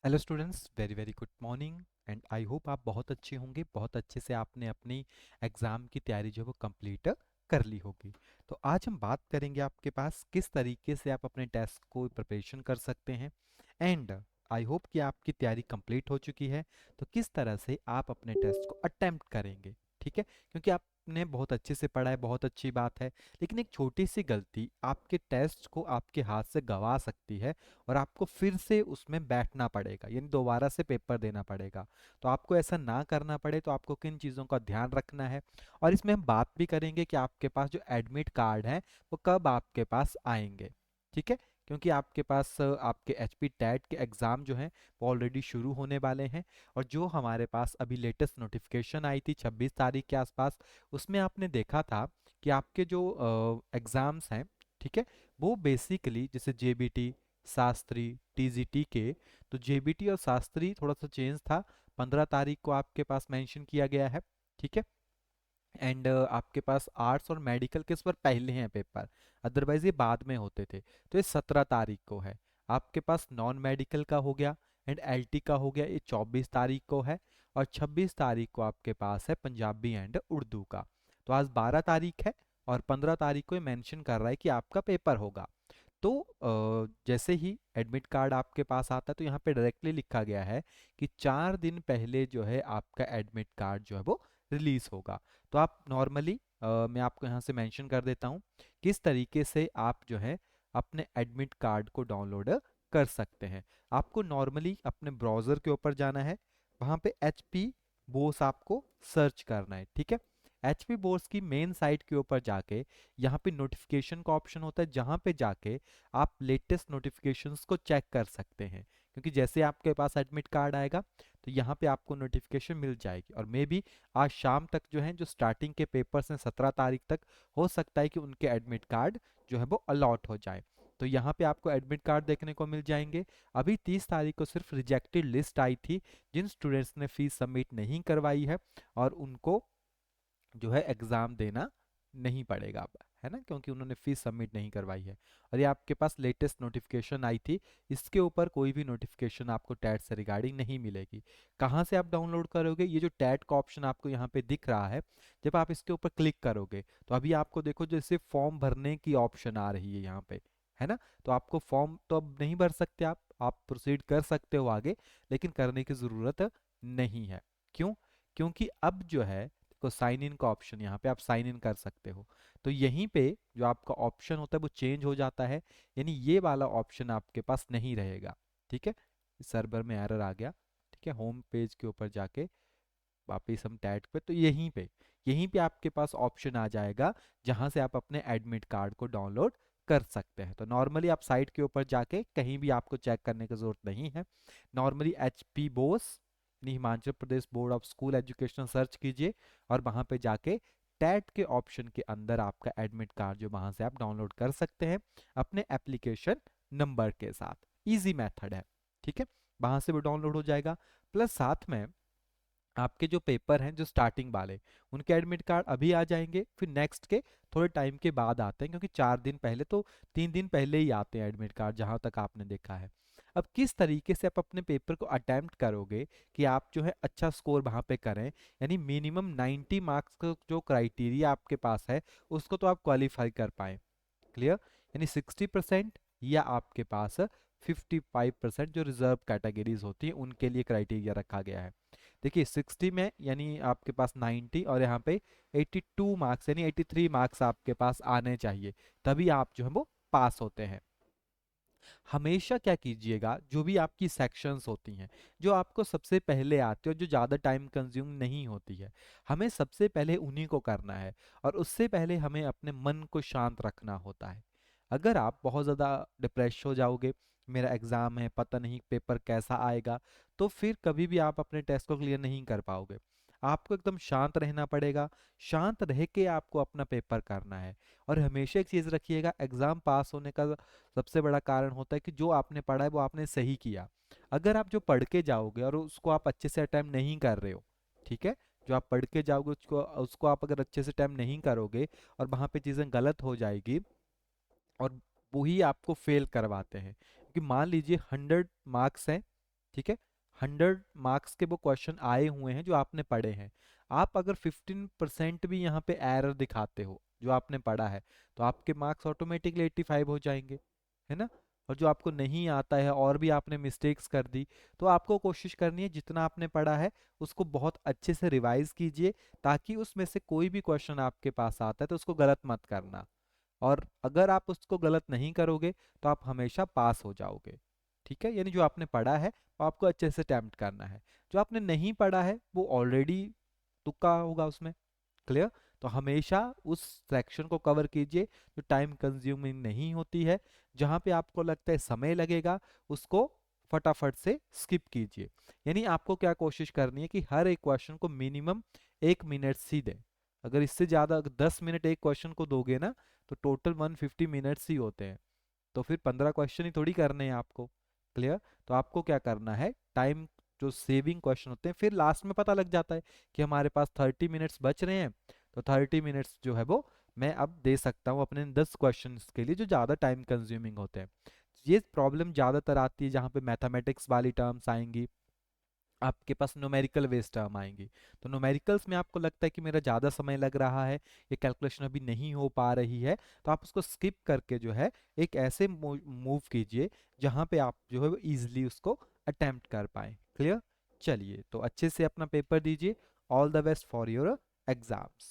Hello students, very very good morning. And I hope आप बहुत अच्छे होंगे। बहुत अच्छे से आपने अपनी एग्ज़ाम की तैयारी जो है वो कंप्लीट कर ली होगी। तो आज हम बात करेंगे आपके पास किस तरीके से आप अपने टेस्ट को प्रिपरेशन कर सकते हैं। एंड आई होप कि आपकी तैयारी कंप्लीट हो चुकी है। तो किस तरह से आप अपने टेस्ट को अटेम्प्ट करेंगे, ठीक है। क्योंकि आपने बहुत अच्छे से पढ़ा है, बहुत अच्छी बात है, लेकिन एक छोटी सी गलती आपके टेस्ट को आपके हाथ से गंवा सकती है और आपको फिर से उसमें बैठना पड़ेगा, यानी दोबारा से पेपर देना पड़ेगा। तो आपको ऐसा ना करना पड़े तो आपको किन चीज़ों का ध्यान रखना है, और इसमें हम बात भी करेंगे कि आपके पास जो एडमिट कार्ड है वो कब आपके पास आएंगे, ठीक है। क्योंकि आपके पास आपके एचपी टैट के एग्ज़ाम जो हैं वो ऑलरेडी शुरू होने वाले हैं। और जो हमारे पास अभी लेटेस्ट नोटिफिकेशन आई थी 26 तारीख के आसपास, उसमें आपने देखा था कि आपके जो एग्ज़ाम्स हैं, ठीक है, वो बेसिकली जैसे जेबीटी, शास्त्री, टीजीटी के, तो जेबीटी और शास्त्री थोड़ा सा चेंज था। 15 तारीख को आपके पास मेंशन किया गया है, ठीक है। एंड आपके पास आर्ट्स और मेडिकल के इस पर पहले हैं पेपर, अदरवाइज ये बाद में होते थे। तो ये 17 तारीख को है। आपके पास नॉन मेडिकल का हो गया एंड एलटी का हो गया, ये 24 तारीख को है। और 26 तारीख को आपके पास है पंजाबी एंड उर्दू का। तो आज 12 तारीख है और 15 तारीख को ये मेंशन कर रहा है कि आपका पेपर होगा। तो जैसे ही एडमिट कार्ड आपके पास आता है तो यहाँ पे डायरेक्टली लिखा गया है कि 4 दिन पहले जो है आपका एडमिट कार्ड जो है वो रिलीज होगा। तो आप नॉर्मली, मैं आपको यहाँ से मेंशन कर देता हूँ किस तरीके से आप जो है अपने एडमिट कार्ड को डाउनलोड कर सकते हैं। आपको नॉर्मली अपने ब्राउज़र के ऊपर जाना है, वहाँ पे एच पी बोस आपको सर्च करना है, ठीक है। एच पी बोस की मेन साइट के ऊपर जाके यहाँ पे नोटिफिकेशन का ऑप्शन होता है, जहाँ पे जाके आप लेटेस्ट नोटिफिकेशंस को चेक कर सकते हैं। क्योंकि जैसे आपके पास एडमिट कार्ड आएगा तो यहाँ पे आपको नोटिफिकेशन मिल जाएगी, और मे बी आज शाम तक जो है, जो स्टार्टिंग के पेपर्स हैं 17 तारीख तक, हो सकता है कि उनके एडमिट कार्ड जो है वो अलॉट हो जाए। तो यहाँ पे आपको एडमिट कार्ड देखने को मिल जाएंगे। अभी 30 तारीख को सिर्फ रिजेक्टेड लिस्ट आई थी, जिन स्टूडेंट्स ने फीस सबमिट नहीं करवाई है, और उनको जो है एग्ज़ाम देना नहीं पड़ेगा अब, है ना, क्योंकि उन्होंने फीस सबमिट नहीं करवाई है। और ये आपके पास लेटेस्ट नोटिफिकेशन आई थी, इसके ऊपर कोई भी नोटिफिकेशन आपको टैट से रिगार्डिंग नहीं मिलेगी। कहाँ से आप डाउनलोड करोगे? ये जो टैट का ऑप्शन आपको यहाँ पे दिख रहा है, जब आप इसके ऊपर क्लिक करोगे तो अभी आपको देखो जैसे फॉर्म भरने की ऑप्शन आ रही है यहाँ पे, है ना। तो आपको फॉर्म तो अब नहीं भर सकते, आप प्रोसीड कर सकते हो आगे, लेकिन करने की ज़रूरत नहीं है। क्यों? क्योंकि अब जो है को साइन इन का ऑप्शन, यहाँ पे आप साइन इन कर सकते हो। तो यहीं पे जो आपका ऑप्शन होता है वो चेंज हो जाता है, यानी ये वाला ऑप्शन आपके पास नहीं रहेगा, ठीक है। सर्वर में एरर आ गया, ठीक है। होम पेज के ऊपर जाके वापिस हम टैग पे, तो यहीं पे आपके पास ऑप्शन आ जाएगा जहां से आप अपने एडमिट कार्ड को डाउनलोड कर सकते हैं। तो नॉर्मली आप साइट के ऊपर जाके कहीं भी आपको चेक करने की जरूरत नहीं है। नॉर्मली एच पी बोस यानी Himachal Pradesh board of school education search कीजिए, और वहां पे जाके टैट के ऑप्शन के अंदर आपका एडमिट कार्ड जो वहां से आप डाउनलोड कर सकते हैं अपने एप्लीकेशन नंबर के साथ। इजी मेथड है, ठीक है। वहां से वो डाउनलोड हो जाएगा। प्लस साथ में आपके जो पेपर हैं जो स्टार्टिंग वाले, उनके एडमिट कार्ड अभी आ जाएंगे, फिर नेक्स्ट के थोड़े टाइम के बाद आते हैं, क्योंकि 4 दिन पहले तो 3 दिन पहले ही आते हैं एडमिट कार्ड, जहां तक आपने देखा है। अब किस तरीके से आप अपने पेपर को अटेम्प्ट करोगे कि आप जो है अच्छा स्कोर वहां पे करें, यानी मिनिमम 90 मार्क्स का जो क्राइटेरिया आपके पास है उसको तो आप क्वालिफाई कर पाए, क्लियर। यानी 60% या आपके पास 55% जो रिजर्व कैटेगरीज होती है उनके लिए क्राइटेरिया रखा गया है। देखिए 60 में यानी आपके पास 90, और यहाँ पे 82 मार्क्स यानी 83 मार्क्स आपके पास आने चाहिए, तभी आप जो है वो पास होते हैं। हमेशा क्या कीजिएगा, जो भी आपकी सेक्शंस होती हैं जो आपको सबसे पहले आती है और जो ज़्यादा टाइम कंज्यूम नहीं होती है, हमें सबसे पहले उन्हीं को करना है। और उससे पहले हमें अपने मन को शांत रखना होता है। अगर आप बहुत ज़्यादा डिप्रेस हो जाओगे, मेरा एग्ज़ाम है पता नहीं पेपर कैसा आएगा, तो फिर कभी भी आप अपने टेस्ट को क्लियर नहीं कर पाओगे। आपको एकदम शांत रहना पड़ेगा, शांत रह के आपको अपना पेपर करना है। और हमेशा एक चीज़ रखिएगा, एग्ज़ाम पास होने का सबसे बड़ा कारण होता है कि जो आपने पढ़ा है वो आपने सही किया। अगर आप जो पढ़ के जाओगे और उसको आप अच्छे से अटेम्प्ट नहीं कर रहे हो, ठीक है, जो आप पढ़ के जाओगे उसको उसको आप अगर अच्छे से अटेम्प्ट नहीं करोगे और वहाँ पे चीज़ें गलत हो जाएगी, और वही आपको फेल करवाते हैं। क्योंकि मान लीजिए 100 मार्क्स हैं, ठीक है। 100 मार्क्स के वो क्वेश्चन आए हुए हैं जो आपने पढ़े हैं। आप अगर 15% भी यहाँ पे एरर दिखाते हो जो आपने पढ़ा है, तो आपके मार्क्स ऑटोमेटिकली 85 हो जाएंगे, है ना। और जो आपको नहीं आता है और भी आपने मिस्टेक्स कर दी, तो आपको कोशिश करनी है जितना आपने पढ़ा है उसको बहुत अच्छे से रिवाइज कीजिए, ताकि उसमें से कोई भी क्वेश्चन आपके पास आता है तो उसको गलत मत करना। और अगर आप उसको गलत नहीं करोगे तो आप हमेशा पास हो जाओगे। ठीक है, यानी जो आपने पढ़ा है वो आपको अच्छे से अटेम्प्ट करना है। जो आपने नहीं पढ़ा है वो ऑलरेडी तुक्का होगा उसमें। क्लियर। तो हमेशा उस सेक्शन को कवर कीजिए जो टाइम कंज्यूमिंग नहीं होती है। जहां पे आपको लगता है समय लगेगा उसको फटाफट से स्किप कीजिए। यानी आपको क्या कोशिश करनी है कि हर एक क्वेश्चन को मिनिमम 1 मिनट ही दें। अगर इससे ज्यादा 10 मिनट एक क्वेश्चन को दोगे ना, तो टोटल 150 मिनट्स ही होते हैं। तो फिर 15 क्वेश्चन ही थोड़ी करने हैं आपको। क्लियर। तो आपको क्या करना है, टाइम जो सेविंग क्वेश्चन होते हैं, फिर लास्ट में पता लग जाता है कि हमारे पास 30 मिनट्स बच रहे हैं, तो 30 मिनट्स जो है वो मैं अब दे सकता हूँ अपने 10 क्वेश्चन के लिए जो ज़्यादा टाइम कंज्यूमिंग होते हैं। ये प्रॉब्लम ज़्यादातर आती है जहाँ पे मैथमेटिक्स वाली टर्म्स आएंगी, आपके पास न्यूमेरिकल बेस्ड टर्म आएंगी। तो न्यूमेरिकल्स में आपको लगता है कि मेरा ज़्यादा समय लग रहा है, ये कैलकुलेशन अभी नहीं हो पा रही है, तो आप उसको स्किप करके जो है एक ऐसे मूव कीजिए जहाँ पे आप जो है वो ईजिली उसको अटेम्प्ट कर पाए। क्लियर। चलिए, तो अच्छे से अपना पेपर दीजिए। All the best for your exams.